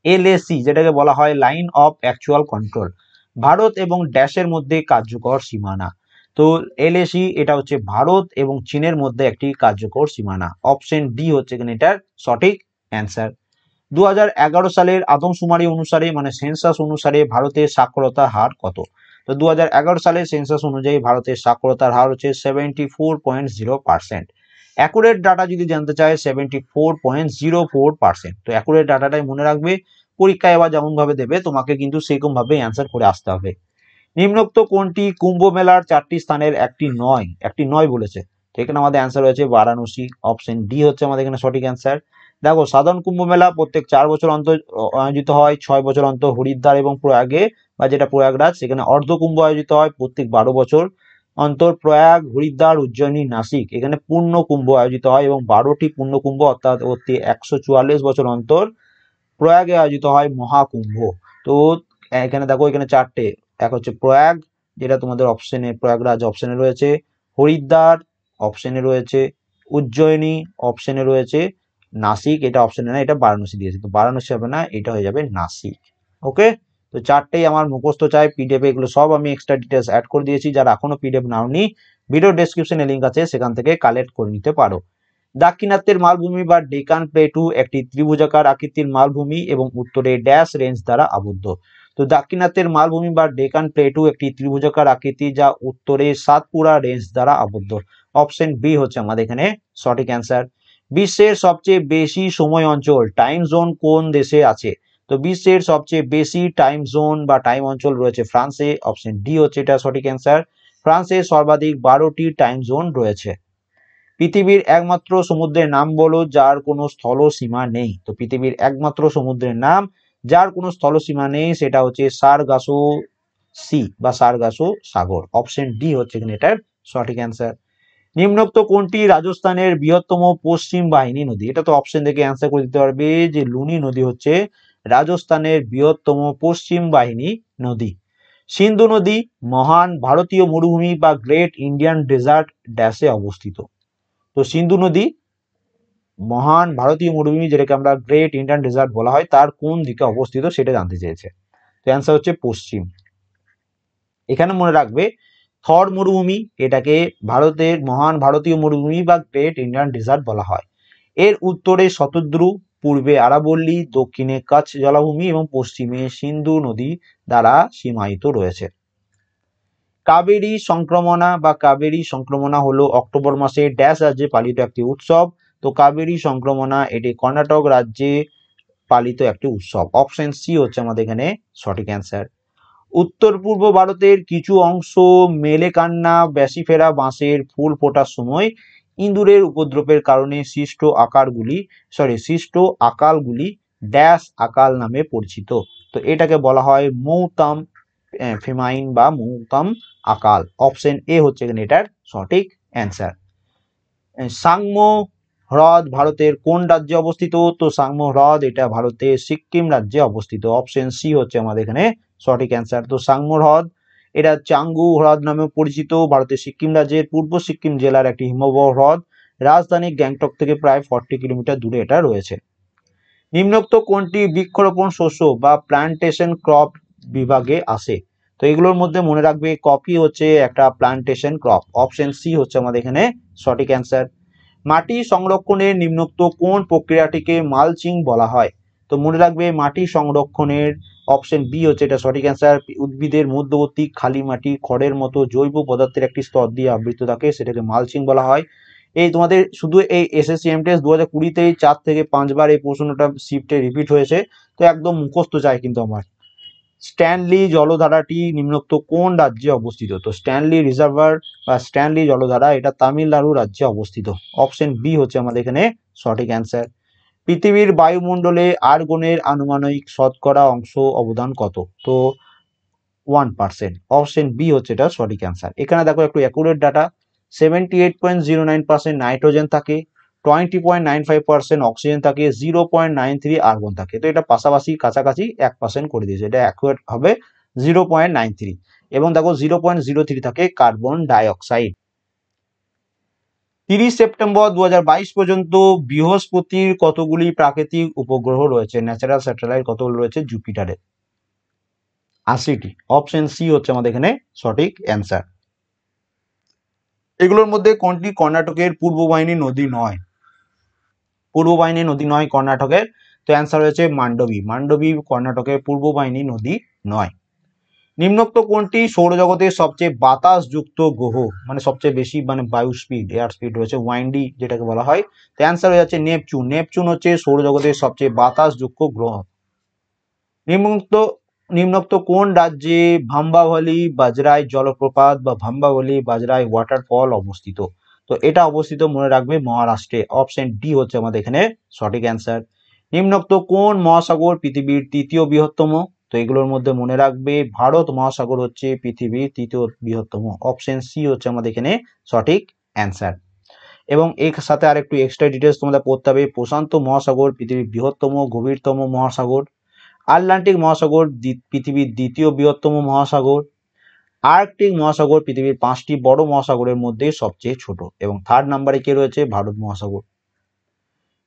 এলএসি যেটাকে বলা হয় line of actual control, Bharat এবং ড্যাশের মধ্যে কার্যকর সীমানা। তো এলএসি এটা হচ্ছে ভারত এবং চীনের মধ্যে একটি কার্যকর সীমানা। অপশন ডি হচ্ছে এখানে এটার সঠিক অ্যান্সার। 2011 সালের আদমশুমারি অনুসারে মানে সেন্সাস অনুসারে ভারতের সাক্ষরতার হার কত? তো 2011 সালের সেন্সাস অনুযায়ী ভারতের সাক্ষরতার হার হচ্ছে 74.0%। অ্যাকুরেট ডাটা যদি জানতে চায় 74.04%। তো অ্যাকুরেট ডাটাটাই মনে রাখবে, পরীক্ষায় এবার যেমন ভাবে দেবে তোমাকে কিন্তু সেরকম ভাবে অ্যান্সার করে আসতে হবে। নিম্নোক্ত কোনটি কুম্ভ মেলার 4টি স্থানের একটি নয়? একটি নয় বলেছে। তো এখানে আমাদের অ্যান্সার হয়েছে বারাণসী। অপশন ডি হচ্ছে আমাদের এখানে সঠিক অ্যান্সার। দেখো সাধারণ কুম্ভ মেলা প্রত্যেক 4 বছর অন্তর আয়োজিত হয়, 6 বছর অন্তর হরিদ্বার এবং প্রয়াগে বা যেটা প্রয়াগরাজ, সেখানে অর্ধ কুম্ভ আয়োজিত হয় প্রত্যেক 12 বছর অন্তর। প্রয়াগ, হরিদ্বার, উজ্জয়িনী, নাসিক এখানে পূর্ণ কুম্ভ আয়োজিত হয় এবং 12টি পূর্ণ কুম্ভ অর্থাৎ 144 বছর অন্তর প্রয়াগে আয়োজিত হয় মহাকুম্ভ। তো এখানে দেখো এখানে 4টে, এক হচ্ছে প্রয়াগ যেটা তোমাদের অপশনে প্রয়াগরাজ অপশনে রয়েছে, হরিদ্বার অপশনে রয়েছে, উজ্জয়িনী অপশনে রয়েছে, নাসিক এটা অপশনে না, এটা বারাণসী দিয়েছে, তো বারাণসী হবে না, এটা হয়ে যাবে নাসিক। ওকে, তো 4টেই আমার মুখস্থ চাই। পিডিএফ এগুলো সব আমি এক্সট্রা ডিটেলস অ্যাড করে দিয়েছি, যারা এখনো পিডিএফ নাওনি ভিডিও ডেসক্রিপশনে লিঙ্ক আছে, সেখান থেকে কালেক্ট করে নিতে পারো। দাক্ষিণাত্যের মালভূমি বা ডেকান প্লেটু একটি ত্রিভুজাকার আকৃতির মালভূমি এবং উত্তরে ড্যাশ রেঞ্জ দ্বারা আবদ্ধ। তো দাক্ষিণাত্যের মালভূমি বা ডেকান প্লেটু একটি ত্রিভুজাকার আকৃতি যা উত্তরে সাতপুরা রেঞ্জ দ্বারা আবদ্ধ। অপশন বি হচ্ছে আমাদের এখানে সঠিক অ্যান্সার। বিশ্বের সবচেয়ে বেশি সময় অঞ্চল টাইম জোন কোন দেশে আছে? তো বিশ্বের সবচেয়ে বেশি টাইম জোন বা টাইম অঞ্চল রয়েছে ফ্রান্সে। অপশন ডি হচ্ছে এটা সঠিক অ্যান্সার। ফ্রান্সে সর্বাধিক 12টি টাইম জোন রয়েছে। পৃথিবীর একমাত্র সমুদ্রের নাম বলো যার কোনো স্থলসীমা নেই। তো পৃথিবীর একমাত্র সমুদ্রের নাম যার কোনো স্থলসীমা নেই সেটা হচ্ছে সারগাসো সি বা সারগাসো সাগর। অপশন ডি হচ্ছে এখানে এটার সঠিক অ্যান্সার। নিম্নোক্ত কোনটি রাজস্থানের বৃহত্তম পশ্চিম বাহিনী নদী? এটা তো অপশন থেকে অ্যান্সার করে দিতে পারবে যে লুনি নদী হচ্ছে রাজস্থানের বৃহত্তম পশ্চিম বাহিনী নদী। সিন্ধু নদী মহান ভারতীয় মরুভূমি বা গ্রেট ইন্ডিয়ান ডেজার্ট ড্যাশে অবস্থিত। তো সিন্ধু নদী মহান ভারতীয় মরুভূমি যেটাকে আমরা গ্রেট ইন্ডিয়ান ডেজার্ট বলা হয় তার কোন দিকে অবস্থিত সেটা জানতে চেয়েছে। তো অ্যান্সার হচ্ছে পশ্চিম। এখানে মনে রাখবে থর মরুভূমি এটাকে ভারতের মহান ভারতীয় মরুভূমি বা গ্রেট ইন্ডিয়ান ডেজার্ট বলা হয়। এর উত্তরে শতদ্রু, পূর্বে আরাবল্লী, দক্ষিণে কচ্ছ জলাভূমি এবং পশ্চিমে সিন্ধু নদী দ্বারা সীমায়িত রয়েছে। কাবেরী সংক্রমণা বা কাবেরী সংক্রমণা হলো অক্টোবর মাসে ড্যাশ রাজ্যে পালিত একটি উৎসব। তো কাবেরী সংক্রমণা এটি কর্ণাটক রাজ্যে পালিত একটি উৎসব। অপশন সি হচ্ছে আমাদের এখানে সঠিক অ্যান্সার। উত্তর পূর্ব ভারতের কিছু অংশ মেলেকান্না ব্যাসিফেরা বাঁশের ফুল ফোটার সময় ইঁদুরের উপদ্রবের কারণে সৃষ্ট আকালগুলি ড্যাশ আকাল নামে পরিচিত। তো এটাকে বলা হয় মৌতাম ফেমাইন বা মৌতাম আকাল। অপশন এ হচ্ছে এখানে এটার সঠিক অ্যান্সার। সাংমো হ্রদ ভারতের কোন রাজ্যে অবস্থিত? তো সাংমো হ্রদ এটা ভারতের সিক্কিম রাজ্যে অবস্থিত। অপশন সি হচ্ছে আমাদের এখানে সঠিক অ্যান্সার। তো সাংমো হ্রদ এটা চাঙ্গু হ্রদ নামে পরিচিত, ভারতের সিক্কিম রাজ্যের পূর্ব সিক্কিম জেলার একটি হিমবাহ হ্রদ। রাজধানী গ্যাংটক থেকে প্রায় 40 কিলোমিটার দূরে এটা রয়েছে। নিম্নোক্ত কোনটি বৃক্ষরোপণ শস্য বা প্লান্টেশন ক্রপ বিভাগে আসে? তো এগুলোর মধ্যে মনে রাখবে কফি হচ্ছে একটা প্লান্টেশন ক্রপ। অপশন সি হচ্ছে আমাদের এখানে সঠিক অ্যান্সার। মাটি সংরক্ষণের নিম্নোক্ত কোন প্রক্রিয়াটিকে মালচিং বলা হয়? তো মনে রাখবে মাটি সংরক্ষণের অপশন বি হচ্ছে এটা সঠিক অ্যান্সার। উদ্ভিদের মধ্যবর্তী খালি মাটি খড়ের মতো জৈব পদার্থের একটি স্তর দিয়ে আবৃত থাকে সেটাকে মালচিং বলা হয়। এই তোমাদের শুধু এই এসএসসি এমটিএস 2020তেই 4 থেকে 5 বার এই প্রশ্নটা শিফটে রিপিট হয়েছে, তো একদম মুখস্থ চাই কিন্তু আমার। স্ট্যানলি জলধারাটি নিম্নোক্ত কোন রাজ্যে অবস্থিত? তো স্ট্যানলি রিজার্ভার বা স্ট্যানলি জলধারা এটা তামিলনাড়ু রাজ্যে অবস্থিত। অপশন বি হচ্ছে আমাদের এখানে সঠিক অ্যান্সার। পৃথিবীর বায়ুমণ্ডলে আর্গনের আনুমানিক শতকরা অংশ অবদান কত? তো 1%। অপশন বি হচ্ছে এটা সঠিক অ্যান্সার। এখানে দেখো একটু অ্যাকুরেট ডাটা, 78.09% নাইট্রোজেন থাকে, 20.95% অক্সিজেন থাকে, 0.93 আর্গন থাকে। তো এটা পাশাপাশি কাছাকাছি 1% করে দিয়েছে, এটা অ্যাকুরেট হবে 0.93। এবং দেখো 0.03 থাকে কার্বন ডাইঅক্সাইড। 30 সেপ্টেম্বর 2022 পর্যন্ত বৃহস্পতির কতগুলি প্রাকৃতিক উপগ্রহ রয়েছে? ন্যাচারাল স্যাটেলাইট কতগুলো রয়েছে জুপিটারে? 80টি। অপশন সি হচ্ছে আমাদের এখানে সঠিক অ্যান্সার। এগুলোর মধ্যে কোনটি কর্ণাটকের পূর্ববাহিনী নদী নয়? পূর্ববাহিনী নদী নয় কর্ণাটকের, তো অ্যান্সার হয়েছে মান্ডবী। মান্ডবী কর্ণাটকের পূর্ববাহিনী নদী নয়। নিম্নোক্ত কোনটি সৌরজগতের সবচেয়ে বাতাসযুক্ত গ্রহ, মানে সবচেয়ে বেশি মানে বায়ু স্পিড, এয়ার স্পিড রয়েছে, ওয়াইন্ডি যেটাকে বলা হয়? তো অ্যান্সার হয়ে যাচ্ছে নেপচুন। নেপচুন হচ্ছে সৌরজগতের সবচেয়ে বাতাসযুক্ত গ্রহ। নিম্নোক্ত নিম্নোক্ত কোন রাজ্যে ভাম্বাভলি বাজরাই জলপ্রপাত বা ভাম্বাভলি বাজরাই ওয়াটারফল অবস্থিত? তো এটা অবস্থিত মনে রাখবে মহারাষ্ট্রে। অপশন ডি হচ্ছে আমাদের এখানে সঠিক অ্যান্সার। নিম্নোক্ত কোন মহাসাগর পৃথিবীর তৃতীয় বৃহত্তম? তো এগুলোর মধ্যে মনে রাখবে ভারত মহাসাগর হচ্ছে পৃথিবীর তৃতীয় বৃহত্তম। অপশন সি হচ্ছে আমাদের এখানে সঠিক অ্যান্সার। এবং এর সাথে আরেকটু এক্সট্রা ডিটেলস তোমাদের পড়তে হবে। প্রশান্ত মহাসাগর পৃথিবীর বৃহত্তম গভীরতম মহাসাগর। আটলান্টিক মহাসাগর পৃথিবীর দ্বিতীয় বৃহত্তম মহাসাগর। আর্কটিক মহাসাগর পৃথিবীর 5টি বড় মহাসাগরের মধ্যে সবচেয়ে ছোট। এবং থার্ড নাম্বারে কে রয়েছে? ভারত মহাসাগর।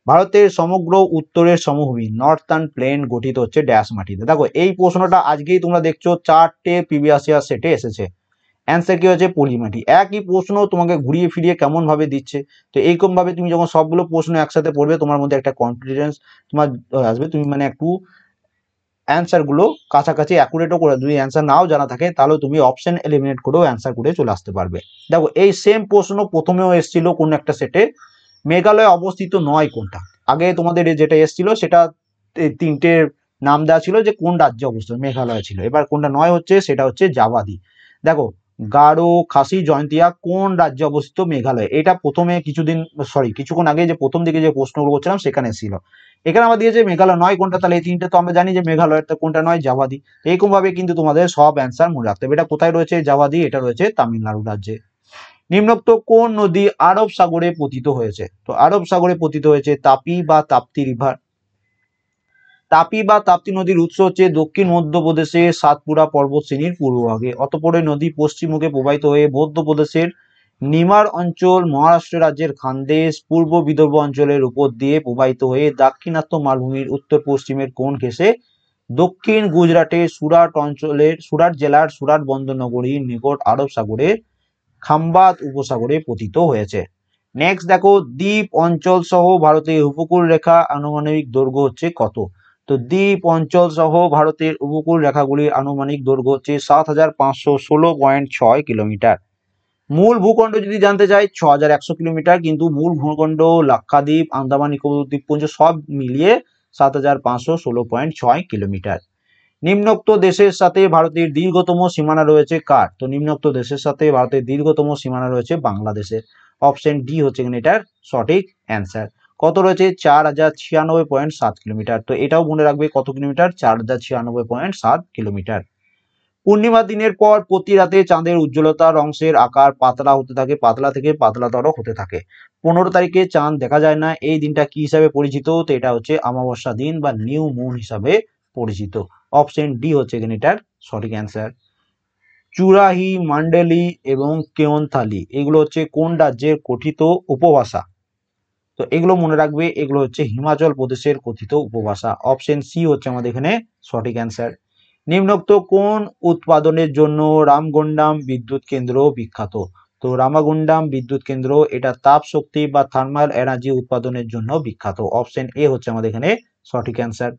ভারতের সমগ্র উত্তরের সমভূমি নর্থার্ন প্লেন গঠিত হচ্ছে ড্যাশ মাটিতে। দেখো এই প্রশ্নটা আজকেই তোমরা দেখছো 4টে প্রিভিয়াস ইয়ার সেটে এসেছে। অ্যান্সার কি হচ্ছে পলিমাটি। একই প্রশ্ন তোমাকে ঘুরিয়ে ফিরিয়ে কেমন ভাবে দিচ্ছে। তো এইরকম ভাবে তুমি যখন সবগুলো প্রশ্ন একসাথে পড়বে তোমার মধ্যে একটা কনফিডেন্স তোমার আসবে, তুমি মানে একটু অ্যান্সার গুলো কাছাকাছি অ্যাকুরেটও করে, যদি অ্যান্সার নাও জানা থাকে তাহলে তুমি অপশন এলিমিনেট করেও অ্যান্সার করে চলে আসতে পারবে। দেখো এই সেম প্রশ্ন প্রথমেও এসেছিল কোন একটা সেটে, মেঘালয় অবস্থিত নয় কোনটা? আগে তোমাদের যেটা এসেছিল সেটা 3টে নাম দেওয়া ছিল যে কোন রাজ্যে অবস্থিত, মেঘালয় ছিল। এবার কোনটা নয় হচ্ছে সেটা হচ্ছে জাভাদি। দেখো গারো খাসি জয়ন্তিয়া কোন রাজ্যে অবস্থিত? মেঘালয়। এটা প্রথমে কিছুক্ষণ আগে যে প্রথম দিকে যে প্রশ্নগুলো করছিলাম সেখানে ছিল। এখানে আমার দিয়েছে মেঘালয় নয় কোনটা, তাহলে এই 3টে তো আমরা জানি যে মেঘালয়, তো কোনটা নয়? জাভাদি। এইরকম ভাবে কিন্তু তোমাদের সব অ্যান্সার মনে রাখতে হবে। এটা কোথায় রয়েছে? জাভাদি, এটা রয়েছে তামিলনাড়ু রাজ্যে। নিম্নোক্ত কোন নদী আরব সাগরে পতিত হয়েছে? তো আরব সাগরে পতিত হয়েছে তাপি বা তাপ্তি রিভার। তাপি বা তাপ্তি নদীর উৎস হচ্ছে দক্ষিণ মধ্যপ্রদেশের সাতপুরা পর্বত শ্রেণীর পূর্বভাগে। অতঃপর এই নদী পশ্চিমমুখে প্রবাহিত হয়ে মধ্যপ্রদেশের নিমার অঞ্চল, মহারাষ্ট্র রাজ্যের খানদেশ, পূর্ব বিদর্ভ অঞ্চলের উপর দিয়ে প্রবাহিত হয়ে দাক্ষিণাত্য মালভূমির উত্তর পশ্চিমের কোণ ঘেঁষে দক্ষিণ গুজরাটের সুরাট জেলার সুরাট বন্দর নগরীর নিকট আরব সাগরের খাম্বাত উপসাগরে পতিত হয়েছে। নেক্সট দেখো দ্বীপ অঞ্চল সহ ভারতের উপকূল রেখা আনুমানিক দৈর্ঘ্য হচ্ছে কত? তো দ্বীপ অঞ্চল সহ ভারতের উপকূল রেখাগুলির আনুমানিক দৈর্ঘ্য হচ্ছে 7516.6 কিলোমিটার। মূল ভূখণ্ড যদি জানতে চাই 6100 কিলোমিটার, কিন্তু মূল ভূখণ্ড লাক্ষাদ্বীপ, আন্দামান নিকোবর দ্বীপপুঞ্জ সব মিলিয়ে 7516.6 কিলোমিটার। নিম্নোক্ত দেশের সাথে ভারতের দীর্ঘতম সীমানা রয়েছে কার? তো নিম্নোক্ত দেশের সাথে ভারতের দীর্ঘতম সীমানা রয়েছে বাংলাদেশের। অপশন ডি হচ্ছে এখানে এটার সঠিক অ্যান্সার। কত রয়েছে? 4096.7 কিলোমিটার। তো এটাও মনে রাখবে কত কিলোমিটার? 4096.7 কিলোমিটার। পূর্ণিমার দিনের পর প্রতি রাতে চাঁদের উজ্জ্বলতার অংশের আকার পাতলা হতে থাকে, পাতলা থেকে পাতলাতর হতে থাকে। 15 তারিখে চাঁদ দেখা যায় না, এই দিনটা কি হিসাবে পরিচিত? তো এটা হচ্ছে অমাবস্যা দিন বা নিউ মুন হিসাবে পরিচিত। অপশন ডি হচ্ছে এখানে এটার সঠিক অ্যান্সার। চুরাহি, মান্ডেলি এবং কেওনথালি এগুলো হচ্ছে কোন রাজ্যের কথিত উপভাষা? তো এগুলো মনে রাখবে, এগুলো হচ্ছে হিমাচল প্রদেশের কথিত উপভাষা। অপশন সি হচ্ছে আমাদের এখানে সঠিক অ্যান্সার। নিম্নোক্ত কোন উৎপাদনের জন্য রামগুন্ডাম বিদ্যুৎ কেন্দ্র বিখ্যাত? তো রামাগুন্ডাম বিদ্যুৎ কেন্দ্র এটা তাপ শক্তি বা থার্মাল এনার্জি উৎপাদনের জন্য বিখ্যাত। অপশন এ হচ্ছে আমাদের এখানে সঠিক অ্যান্সার।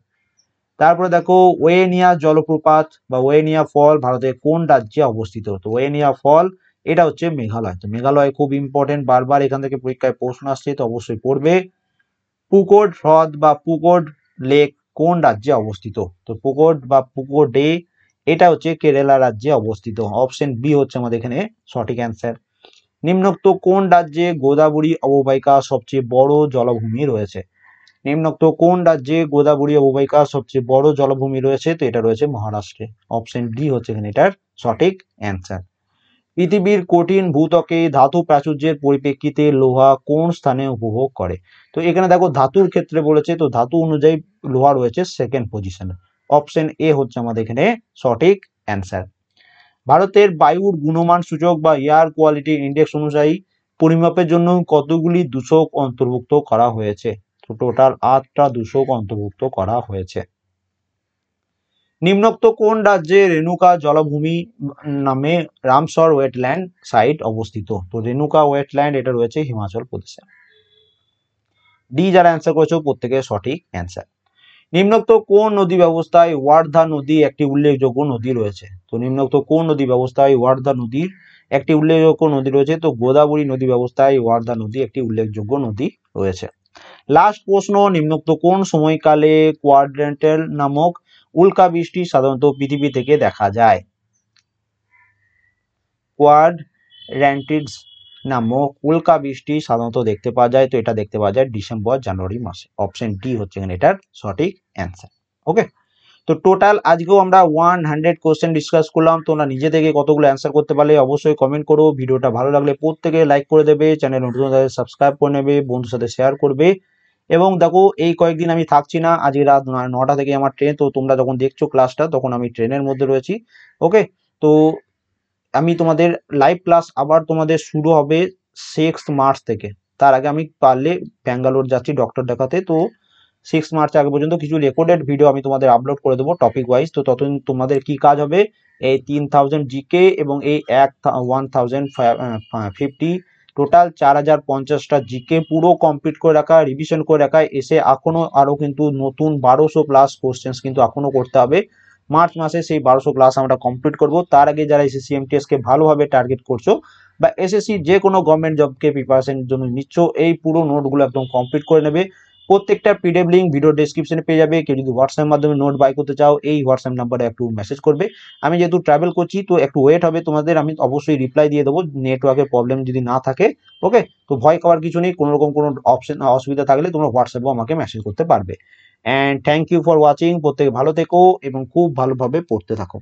তারপরে দেখো ওয়েনিয়া জলপ্রপাত বা ওয়েনিয়া ফল ভারতের কোন রাজ্যে অবস্থিত? তো ওয়েনিয়া ফল এটা হচ্ছে মেঘালয়। তো মেঘালয় খুব ইম্পর্টেন্ট, বারবার এখান থেকে পরীক্ষায় প্রশ্ন আসছে, তো অবশ্যই পড়বে। পুকোড হ্রদ বা পুকোড লেক কোন রাজ্যে অবস্থিত? তো পুকোড বা পুকোডে এটা হচ্ছে কেরালা রাজ্যে অবস্থিত। অপশন বি হচ্ছে আমাদের এখানে সঠিক অ্যান্সার। নিম্নোক্ত কোন রাজ্যে গোদাবরী অববাহিকা সবচেয়ে বড় জলাভূমি রয়েছে? নিম্নোক্ত কোন রাজ্যে গোদাবরী অববাহিকা সবচেয়ে বড় জলভূমি রয়েছে? তো এটা রয়েছে মহারাষ্ট্রে। অপশন ডি হচ্ছে এখানে এটার সঠিক অ্যান্সার। পৃথিবীর কঠিন ভূত্বকে ধাতু প্রাচুর্যের পরিপ্রেক্ষিতে লোহা কোন স্থানে উপভোগ করে? তো এখানে দেখো ধাতুর ক্ষেত্রে বলেছে, তো ধাতু অনুযায়ী লোহা রয়েছে সেকেন্ড পজিশনে। অপশন এ হচ্ছে আমাদের এখানে সঠিক অ্যান্সার। ভারতের বায়ুর গুণমান সূচক বা এয়ার কোয়ালিটি ইন্ডেক্স অনুযায়ী পরিমাপের জন্য কতগুলি দূষক অন্তর্ভুক্ত করা হয়েছে? তো টোটাল 8টা দূষক অন্তর্ভুক্ত করা হয়েছে। নিম্নোক্ত কোন রাজ্যে রেণুকা জলাভূমি নামে রামসর ওয়েটল্যান্ড সাইট অবস্থিত? তো রেণুকা ওয়েটল্যান্ড এটা রয়েছে হিমাচল প্রদেশে। ডি যারা অ্যান্সার করেছো প্রত্যেকের সঠিক অ্যান্সার। নিম্নোক্ত কোন নদী ব্যবস্থায় ওয়ার্ধা নদী একটি উল্লেখযোগ্য নদী রয়েছে? তো নিম্নোক্ত কোন নদী ব্যবস্থায় ওয়ার্ধা নদীর একটি উল্লেখযোগ্য নদী রয়েছে? তো গোদাবরী নদী ব্যবস্থায় ওয়ার্ধা নদী একটি উল্লেখযোগ্য নদী রয়েছে। লাস্ট প্রশ্ন, নিম্নোক্ত কোন সময়কালে কোয়াড্রেন্টাল নামক উল্কা বৃষ্টি সাধারণত পৃথিবী থেকে দেখা যায়? কোয়াড্রেন্টিডস নামক উল্কা বৃষ্টি সাধারণত দেখতে পাওয়া যায়, তো এটা দেখতে পাওয়া যায় ডিসেম্বর জানুয়ারি মাসে। অপশন ডি হচ্ছে এখানে এটার সঠিক অ্যান্সার। ওকে, তো টোটাল আজকেও আমরা 100 কোশ্চেন ডিসকাস করলাম। তোমরা নিজে থেকে কতগুলো অ্যান্সার করতে পারলে অবশ্যই কমেন্ট করো। ভিডিওটা ভালো লাগলে প্রত্যেকে লাইক করে দেবে, চ্যানেল নতুন সাবস্ক্রাইব করে নেবে, বন্ধুর সাথে শেয়ার করবে। এবং দেখো এই কয়েকদিন আমি থাকছি না, আজকে রাত 9টা থেকে আমার ট্রেন, তো তোমরা যখন দেখছো ক্লাসটা তখন আমি ট্রেনের মধ্যে রয়েছি। ওকে, তো আমি তোমাদের লাইভ ক্লাস আবার তোমাদের শুরু হবে 6 মার্চ থেকে। তার আগে আমি পারলে ব্যাঙ্গালোর যাচ্ছি ডক্টর দেখাতে, তো 6 মার্চ আগে পর্যন্ত কিছু রেকর্ডেড ভিডিও আমি তোমাদের আপলোড করে দেবো টপিক ওয়াইজ। তো ততদিন তোমাদের কি কাজ হবে, এই 3000 জিকে এবং এই 1050 টোটাল 4050টা জিকে পুরো কমপ্লিট করে রাখা, রিভিশন করে রাখা। এসে এখনো আরো কিন্তু নতুন 1200 প্লাস কোশ্চেন্স কিন্তু এখনো করতে হবে। মার্চ মাসে সেই 1200 ক্লাস আমরা কমপ্লিট করব। তার আগে যারা এসএসসি এমটিএস কে ভালোভাবে টার্গেট করছো বা এসএসসি যে কোনো গভর্নমেন্ট জবকে প্রিপারেশনের জন্য নিচ্ছ, এই পুরো নোটগুলো একদম কমপ্লিট করে নেবে। প্রত্যেকটা পিডিএফ লিঙ্ক ভিডিও ডেসক্রিপশনে পেয়ে যাবে। কেউ যদি হোয়াটসঅ্যাপ মাধ্যমে নোট বাই করতে চাও এই হোয়াটসঅ্যাপ নাম্বারে একটু মেসেজ করবে। আমি যেহেতু ট্রাভেল করছি তো একটু ওয়েট হবে তোমাদের, আমি অবশ্যই রিপ্লাই দিয়ে দেবো নেটওয়ার্কের প্রবলেম যদি না থাকে। ওকে, তো ভয় খাওয়ার কিছু নেই, কোনো রকম কোনো অসুবিধা থাকলে তোমরা হোয়াটসঅ্যাপেও আমাকে মেসেজ করতে পারবে। And thank you for watching. প্রত্যেকে ভালো থেকো এবং খুব ভালোভাবে পড়তে থাকো।